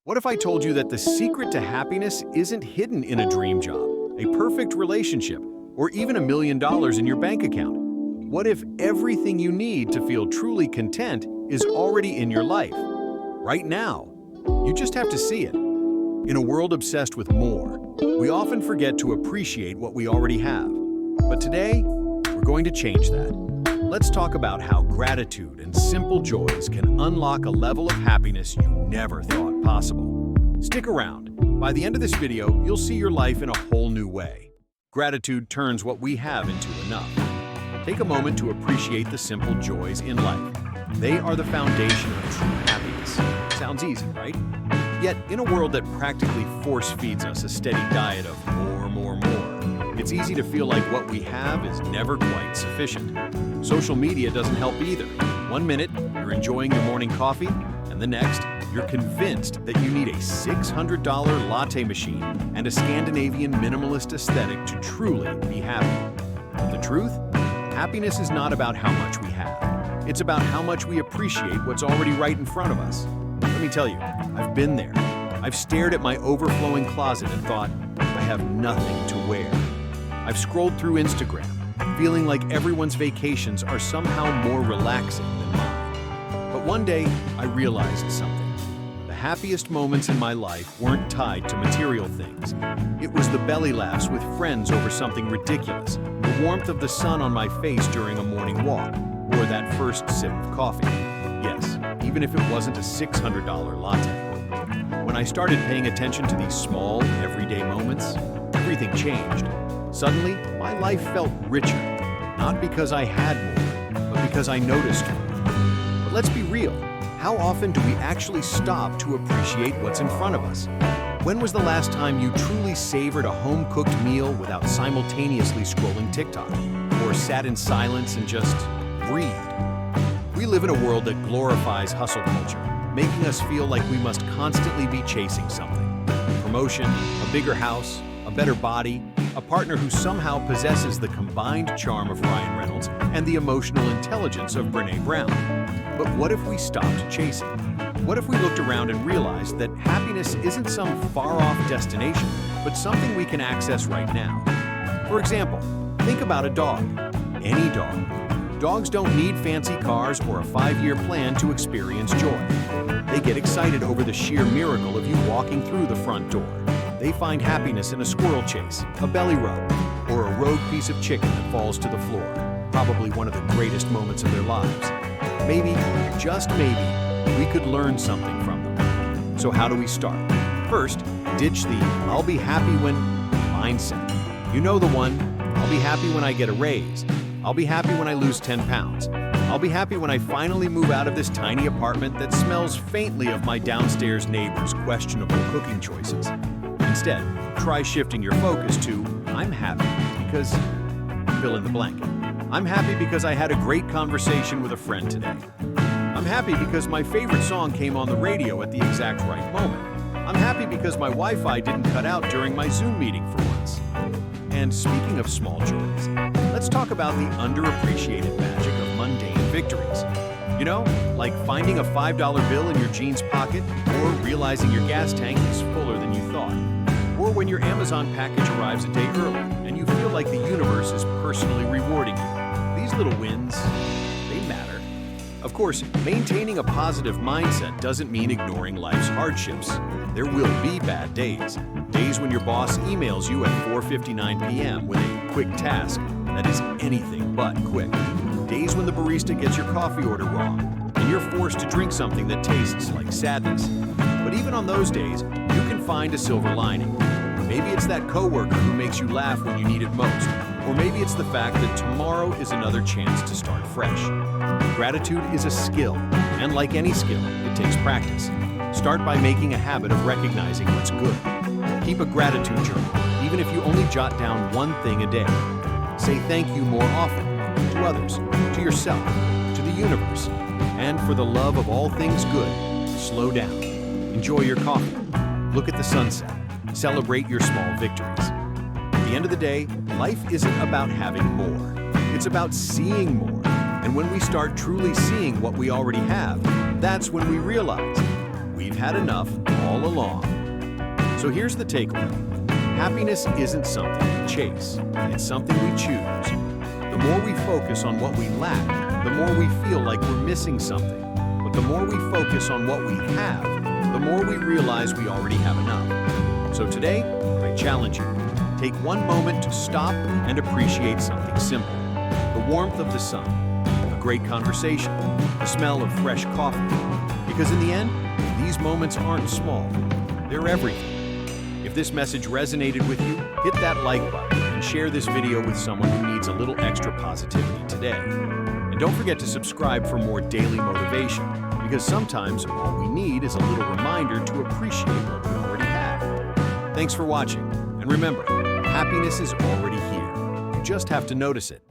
What if I told you that the secret to happiness isn't hidden in a dream job, a perfect relationship, or even $1 million in your bank account? What if everything you need to feel truly content is already in your life, right now? You just have to see it. In a world obsessed with more, we often forget to appreciate what we already have. But today, we're going to change that. Let's talk about how gratitude and simple joys can unlock a level of happiness you never thought possible. Stick around. By the end of this video, you'll see your life in a whole new way. Gratitude turns what we have into enough. Take a moment to appreciate the simple joys in life. They are the foundation of true happiness. Sounds easy, right? Yet, in a world that practically force-feeds us a steady diet of more, it's easy to feel like what we have is never quite sufficient. Social media doesn't help either. One minute, you're enjoying your morning coffee, and the next, you're convinced that you need a $600 latte machine and a Scandinavian minimalist aesthetic to truly be happy. But the truth? Happiness is not about how much we have. It's about how much we appreciate what's already right in front of us. Let me tell you, I've been there. I've stared at my overflowing closet and thought, I have nothing to wear. I've scrolled through Instagram, feeling like everyone's vacations are somehow more relaxing than mine. But one day, I realized something. The happiest moments in my life weren't tied to material things. It was the belly laughs with friends over something ridiculous, the warmth of the sun on my face during a morning walk, or that first sip of coffee. Yes, even if it wasn't a $600 latte. When I started paying attention to these small, everyday moments, everything changed. Suddenly, my life felt richer, not because I had more, but because I noticed more. But let's be real, how often do we actually stop to appreciate what's in front of us? When was the last time you truly savored a home-cooked meal without simultaneously scrolling TikTok, or sat in silence and just breathed? We live in a world that glorifies hustle culture, making us feel like we must constantly be chasing something. Promotion, a bigger house, a better body, a partner who somehow possesses the combined charm of Ryan Reynolds and the emotional intelligence of Brené Brown. But what if we stopped chasing? What if we looked around and realized that happiness isn't some far-off destination, but something we can access right now? For example, think about a dog. Any dog. Dogs don't need fancy cars or a 5-year plan to experience joy. They get excited over the sheer miracle of you walking through the front door. They find happiness in a squirrel chase, a belly rub, or a rogue piece of chicken that falls to the floor, probably one of the greatest moments of their lives. Maybe, just maybe, we could learn something from them. So how do we start? First, ditch the "I'll be happy when" mindset. You know the one, I'll be happy when I get a raise. I'll be happy when I lose 10 pounds. I'll be happy when I finally move out of this tiny apartment that smells faintly of my downstairs neighbor's questionable cooking choices. Instead, try shifting your focus to, I'm happy because fill in the blank. I'm happy because I had a great conversation with a friend today. I'm happy because my favorite song came on the radio at the exact right moment. I'm happy because my Wi-Fi didn't cut out during my Zoom meeting for once. And speaking of small joys, let's talk about the underappreciated magic of mundane victories. You know, like finding a $5 bill in your jeans pocket, or realizing your gas tank is fuller than you thought. Or when your Amazon package arrives a day early and you feel like the universe is personally rewarding you. These little wins, they matter. Of course, maintaining a positive mindset doesn't mean ignoring life's hardships. There will be bad days. Days when your boss emails you at 4:59 p.m. with a quick task that is anything but quick. Days when the barista gets your coffee order wrong and you're forced to drink something that tastes like sadness. But even on those days, you can find a silver lining. Maybe it's that coworker who makes you laugh when you need it most, or maybe it's the fact that tomorrow is another chance to start fresh. Gratitude is a skill, and like any skill, it takes practice. Start by making a habit of recognizing what's good. Keep a gratitude journal, even if you only jot down one thing a day. Say thank you more often, to others, to yourself, to the universe, and for the love of all things good, slow down. Enjoy your coffee. Look at the sunset. Celebrate your small victories. At the end of the day, life isn't about having more. It's about seeing more. And when we start truly seeing what we already have, that's when we realize we've had enough all along. So here's the takeaway. Happiness isn't something we chase, it's something we choose. The more we focus on what we lack, the more we feel like we're missing something. But the more we focus on what we have, the more we realize we already have enough. So today, I challenge you. Take one moment to stop and appreciate something simple. The warmth of the sun, a great conversation, the smell of fresh coffee. Because in the end, these moments aren't small, they're everything. If this message resonated with you, hit that like button and share this video with someone who needs a little extra positivity today. And don't forget to subscribe for more daily motivation, because sometimes all we need is a little reminder to appreciate what we already have. Thanks for watching, and remember, happiness is already here. You just have to notice it.